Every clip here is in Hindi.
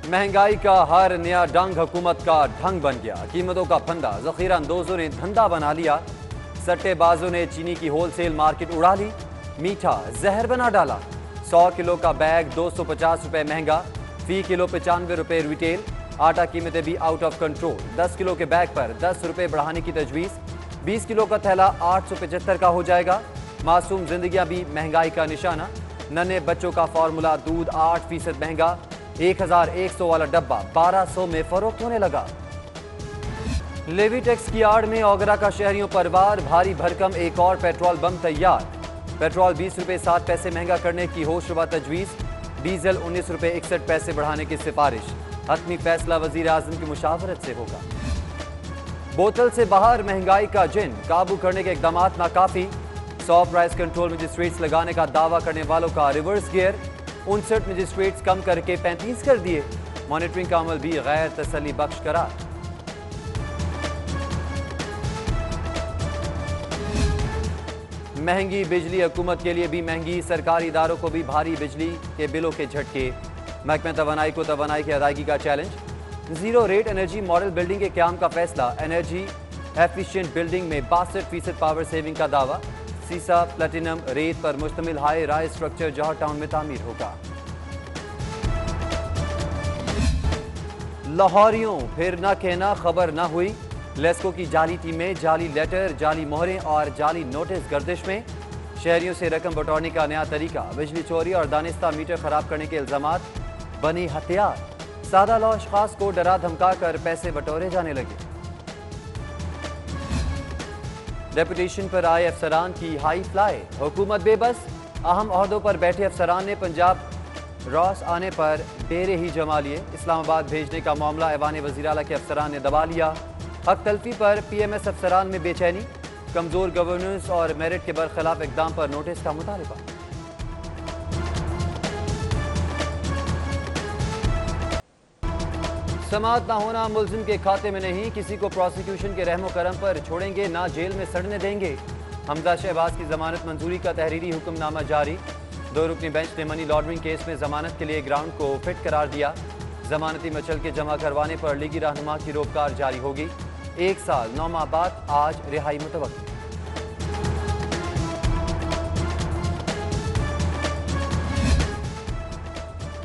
महंगाई का हर नया डंग हुकूमत का ढंग बन गया। कीमतों का फंदा जखीरा अंदोजों ने धंधा बना लिया। सट्टेबाजों ने चीनी की होलसेल मार्केट उड़ा ली, मीठा जहर बना डाला। 100 किलो का बैग 250 रुपए महंगा, फी किलो 95 रुपए रिटेल। आटा कीमतें भी आउट ऑफ कंट्रोल। 10 किलो के बैग पर 10 रुपए बढ़ाने की तजवीज़। 20 किलो का थैला 875 का हो जाएगा। मासूम जिंदगियां भी महंगाई का निशाना। नन्हे बच्चों का फार्मूला दूध 8% महंगा। 1100 वाला डब्बा 1200 में फरोख्त होने लगा। लेवी टैक्स की आड़ में ओगरा का शहरियों पर वार, भारी भरकम एक और पेट्रोल बम तैयार। पेट्रोल 20 रुपए 7 पैसे महंगा करने की होशरुबा तजवीज़। डीजल 19 रुपए 61 पैसे बढ़ाने की सिफारिश। हतमी फैसला वजीर आजम की मुशावरत से होगा। बोतल से बाहर महंगाई का जिन, काबू करने के इकदाम नाकाफी। 100 प्राइस कंट्रोल मजिस्ट्रेट्स लगाने का दावा करने वालों का रिवर्स गियर। 59 मजिस्ट्रेट्स कम करके 35 कर दिए। मॉनिटरिंग का अमल भी गैर तसल्ली बख्श करार। महंगी बिजली हुकूमत के लिए भी महंगी, सरकारी इदारों को भी भारी बिजली के बिलों के झटके। महकमे तवानाई को तवानाई की अदायगी का challenge. Zero rate energy model building के क्याम का फैसला। एनर्जी एफिशिएंट बिल्डिंग में 62% पावर सेविंग का दावा। सीसा प्लेटिनम रेत पर मुश्तमिल हाई राइज स्ट्रक्चर जौहर टाउन में तामीर होगा। लाहौरियों फिर ना कहना खबर ना हुई। लेस्को की जाली टीमें, जाली लेटर, जाली मोहरें और जाली नोटिस गर्दिश में। शहरियों से रकम बटोरने का नया तरीका। बिजली चोरी और दानिस्ता मीटर खराब करने के इल्जामात बने हथियार। सादा लौ अशखास को डरा धमका कर पैसे बटोरे जाने लगे। डेपुटेशन पर आए अफसरान की हाई फ्लाई। हुकूमत बेबस, अहम ओहदों पर बैठे अफसरान ने पंजाब रॉस आने पर डेरे ही जमा लिए। इस्लामाबाद भेजने का मामला ऐवान वज़ीर आला के अफसरान ने दबा लिया। हक तलफी पर PMS अफसरान में बेचैनी। कमजोर गवर्नेंस और मेरिट के बरखिलाफ इकदाम पर नोटिस का मुतालबा। समाअत ना होना मुल्जिम के खाते में नहीं। किसी को प्रोसिक्यूशन के रहमो करम पर छोड़ेंगे ना, जेल में सड़ने देंगे। हमजा शहबाज की जमानत मंजूरी का तहरीरी हुक्मनामा जारी। 2 रुकनी बेंच ने मनी लॉन्ड्रिंग केस में जमानत के लिए ग्राउंड को फिट करार दिया। जमानती मचल के जमा करवाने पर लीगी रहनुमा की रोककार जारी होगी। 1 साल 9 माह बाद आज रिहाई मुतवक्किल।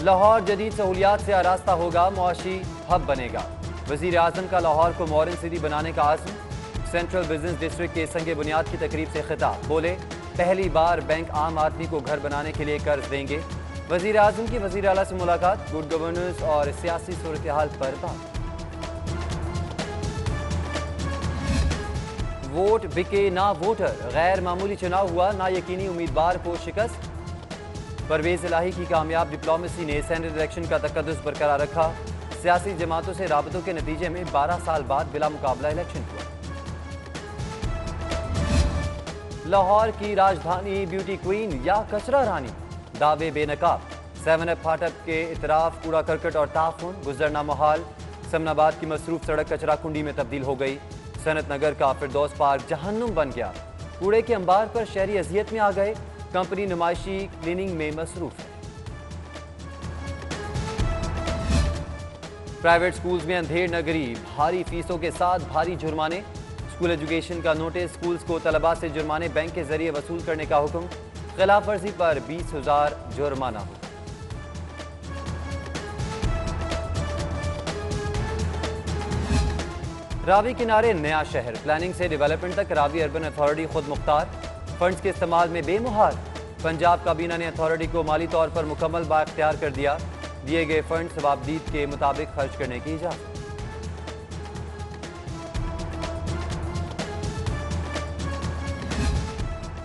लाहौर जदीद सहूलियात से आरास्ता होगा, मुआशी हब बनेगा। वजीर आजम का लाहौर को मॉडर्न सिटी बनाने का आज़म। सेंट्रल बिजनेस डिस्ट्रिक्ट के संगे बुनियाद की तकरीब से खिताब। बोले, पहली बार बैंक आम आदमी को घर बनाने के लिए कर्ज देंगे। वजीर आजम की वजीर आला से मुलाकात। गुड गवर्नेंस और सियासी सूरत हाल पर बात। वोट बिके ना वोटर, गैर मामूली चुनाव हुआ, ना यकीनी उम्मीदवार को शिकस्त। परवेज इलाही की कामयाब डिप्लोमेसी ने सेनेट इलेक्शन का तकद्दुस बरकरार रखा। सियासी जमातों से राबतों के नतीजे में 12 साल बाद बिला मुकाबला इलेक्शन हुआ। लाहौर की राजधानी ब्यूटी क्वीन या कचरा रानी, दावे बेनकाब। 7 फाटक के इतराफ कूड़ा करकट और ताफुन, गुजरना मुहाल। समनाबाद की मसरूफ सड़क कचरा कुंडी में तब्दील हो गई। सनत नगर का फिरदौस पार्क जहन्नुम बन गया। कूड़े के अंबार पर शहरी अजियत में आ गए। कंपनी नुमाइशी क्लीनिंग में मसरूफ है। प्राइवेट स्कूल्स में अंधेर नगरी, भारी फीसों के साथ भारी जुर्माने। स्कूल एजुकेशन का नोटिस, स्कूल्स को तलबा से जुर्माने बैंक के जरिए वसूल करने का हुक्म। खिलाफ वर्जी पर 20,000 जुर्माना हो। रावी किनारे नया शहर, प्लानिंग से डेवलपमेंट तक रावी अर्बन अथॉरिटी खुद मुख्तार। फंड्स के इस्तेमाल में बेमुहार। पंजाब काबीना ने अथॉरिटी को माली तौर पर मुकम्मल बाख्तियार कर दिया। दिए गए फंड सवाबदीद के मुताबिक खर्च करने की इजाजत।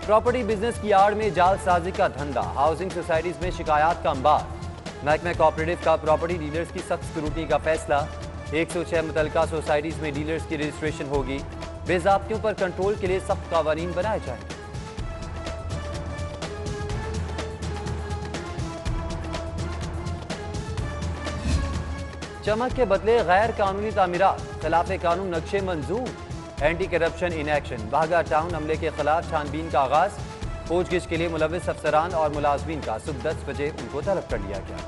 प्रॉपर्टी बिजनेस की आड़ में जालसाजी का धंधा, हाउसिंग सोसाइटीज में शिकायत का अंबार। महकमा कोऑपरेटिव का प्रॉपर्टी डीलर्स की सख्त स्क्रूटनी का फैसला। 106 मुतलका सोसाइटीज में डीलर्स की रजिस्ट्रेशन होगी। बेज़ाब्तियों पर कंट्रोल के लिए सख्त कानून बनाए जाएंगे। चमक के बदले गैर कानूनी तामीरात, खिलाफ कानून नक्शे मंजूर। एंटी करप्शन इन एक्शन, बागा टाउन अमले के खिलाफ छानबीन का आगाज। पूछगिछ के लिए मुलविस अफसरान और मुलाजमीन का सुबह 10 बजे उनको तलब कर लिया गया।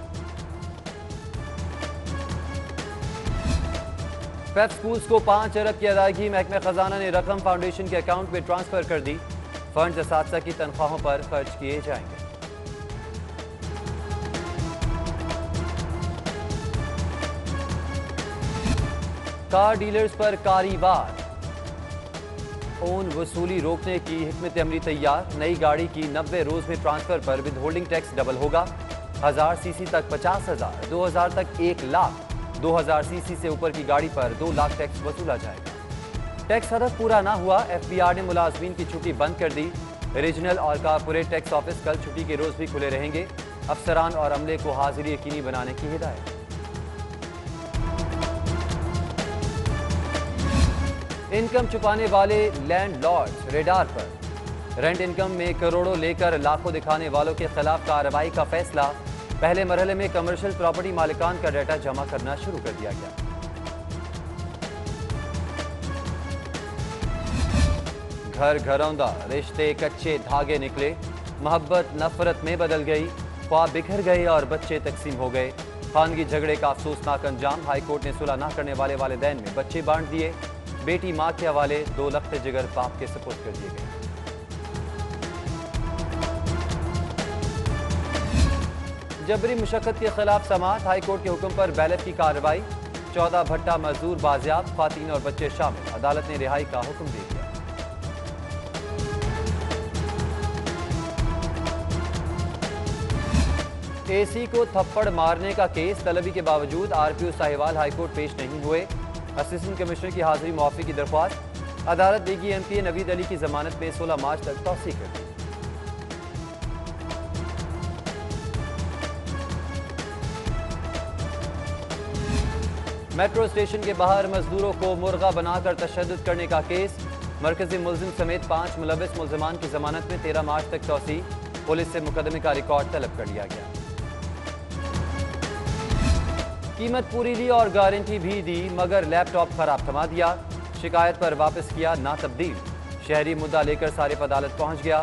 पेप स्कूल्स को 5 अरब की अदायगी, महकमे खजाना ने रकम फाउंडेशन के अकाउंट में ट्रांसफर कर दी। फंड असातिज़ा की तनख्वाहों पर खर्च किए जाएंगे। कार डीलर्स पर कारी वार, ओन वसूली रोकने की हिकमत अमली तैयार। नई गाड़ी की 90 रोज में ट्रांसफर पर विद होल्डिंग टैक्स डबल होगा। 1000 सीसी तक 50,000, 2000 तक 1 लाख, 2000 सीसी से ऊपर की गाड़ी पर 2 लाख टैक्स वसूला जाएगा। टैक्स हदफ पूरा ना हुआ, FBR ने मुलाजमीन की छुट्टी बंद कर दी। रीजनल और कारपोरेट टैक्स ऑफिस कल छुट्टी के रोज भी खुले रहेंगे। अफसरान और अमले को हाजिरी यकीनी बनाने की हिदायत। इनकम छुपाने वाले लैंडलॉर्ड्स रेडार पर। रेंट इनकम में करोड़ों लेकर लाखों दिखाने वालों के खिलाफ कार्रवाई का फैसला। पहले मरहले में कमर्शियल प्रॉपर्टी मालिकान का डाटा जमा करना शुरू कर दिया गया। घर घरौंदा, रिश्ते कच्चे धागे निकले, मोहब्बत नफरत में बदल गई, ख्वाब बिखर गए और बच्चे तकसीम हो गए। खानगी झगड़े का अफसोसनाक अंजाम, हाईकोर्ट ने सुलह न करने वाले वालिदैन में बच्चे बांट दिए। बेटी मां के हवाले, 2 लख्त जिगर बाप के सुपुर्द कर दिए गए। जबरी मुशक्कत के खिलाफ समाअत, हाईकोर्ट के हुक्म पर बैलेट की कार्रवाई। 14 भट्टा मजदूर बाजियाब, खातीन और बच्चे शामिल। अदालत ने रिहाई का हुक्म दे दिया। एसी को थप्पड़ मारने का केस, तलबी के बावजूद आरपीओ साहिवाल हाईकोर्ट पेश नहीं हुए। असिस्टेंट कमिश्नर की हाजिरी मुआफी की दरख्वास्त। अदालत देगी MPA नवीद अली की जमानत में 16 मार्च तक तौसीक कर दी। मेट्रो स्टेशन के बाहर मजदूरों को मुर्गा बनाकर तशद्दुद करने का केस। मरकजी मुलजिम समेत 5 मुलविस मुलजमान की जमानत में 13 मार्च तक तौसीक। पुलिस से मुकदमे का रिकॉर्ड तलब कर लिया गया। कीमत पूरी ली और गारंटी भी दी, मगर लैपटॉप खराब थमा दिया। शिकायत पर वापस किया ना तब्दील। शहरी मुद्दा लेकर सारिफ अदालत पहुंच गया।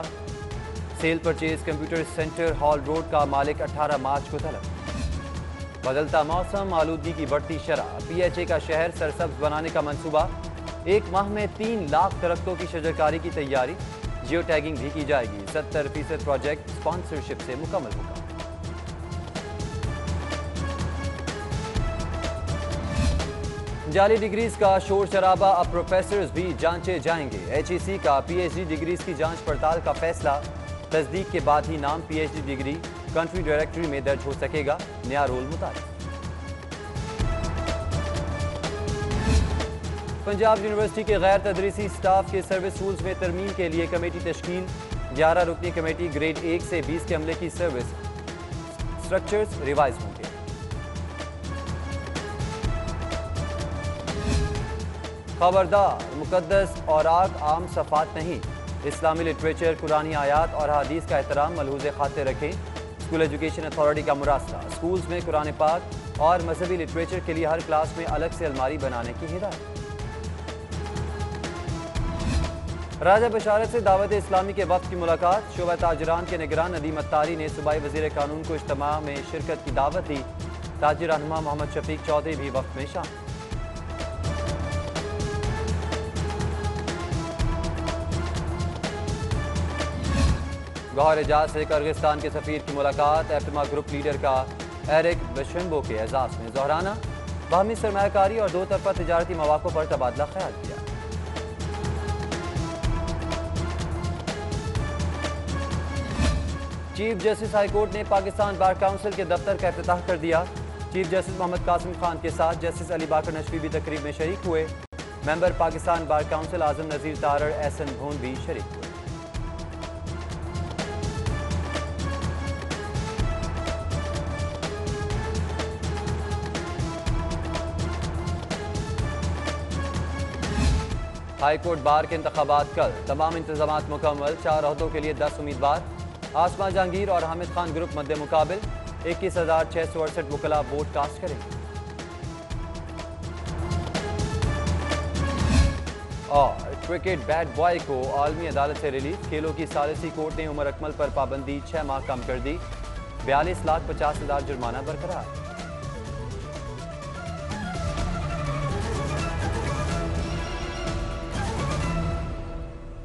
Cell purchase computer centre hall road का मालिक 18 मार्च को तलब। बदलता मौसम, आलूदगी की बढ़ती शरह, PHA का शहर सरसब्ज बनाने का मंसूबा। 1 माह में 3 लाख दरख्तों की शजरकारी की तैयारी। जियो टैगिंग भी की जाएगी। 70% प्रोजेक्ट स्पॉन्सरशिप से मुकम्मल होगा। जाली डिग्रीज का शोर शराबा, अब प्रोफेसर्स भी जांचे जाएंगे। HEC का PhD डिग्रीज की जांच पड़ताल का फैसला। तस्दीक के बाद ही नाम PhD डिग्री कंट्री डायरेक्टरी में दर्ज हो सकेगा। नया रोल मुताबिक। पंजाब यूनिवर्सिटी के गैर तदरीसी स्टाफ के सर्विस रूल्स में तरमीम के लिए कमेटी तश्कील। 11 रुकनी कमेटी ग्रेड 1 से 20 के अमले की सर्विस स्ट्रक्चर्स रिवाइज होंगे। खबरदार, मुकद्दस और आम सफ़ात नहीं। इस्लामी लिटरेचर, कुरानी आयात और हदीस का एहतराम मलहूज़ खाते रखें। स्कूल एजुकेशन अथॉरिटी का मुरासला। स्कूल्स में कुरान पाक और मजहबी लिटरेचर के लिए हर क्लास में अलग से अलमारी बनाने की हिदायत। राजा बशारत से दावत इस्लामी के वक्त की मुलाकात। शोबा ताजरान के निगरान नदीम अत्तारी ने सूबाई वज़ीर कानून को इज्तिमा में शिरकत की दावत दी। ताजिर रहनुमा मोहम्मद शफीक चौधरी भी वक्त में शामिल। गौहर एजाज से किर्गिस्तान के सफीर की मुलाकात। एप्टिमा ग्रुप लीडर का एरिक बेशेम्बो के एजाज में दोहराना। बाहमी सरमायाकारी और 2 तरफा तिजारती मौक़ों पर तबादला ख्याल किया। चीफ जस्टिस हाईकोर्ट ने पाकिस्तान बार काउंसिल के दफ्तर का इफ्तिताह कर दिया। चीफ जस्टिस मोहम्मद कासिम खान के साथ जस्टिस अली बाकर नशवी भी तकरीब में शरीक हुए। मेंबर पाकिस्तान बार काउंसिल आजम नजीर तारड़ एहसन भून भी शरीक हुए। हाईकोर्ट बार के इंतखाबात कल। तमाम इंतजामात मुकम्मल। 4 ओहदों के लिए 10 उम्मीदवार। आसमा जहांगीर और हामिद खान ग्रुप मद्दे मुकाबिल। 21,668 वकला वोट कास्ट करेंगे। और क्रिकेट बैट बॉय को आलमी अदालत से रिलीफ। खेलों की सालिसी कोर्ट ने उमर अकमल पर पाबंदी 6 माह कम कर दी। 42,50,000 जुर्माना बरकरार।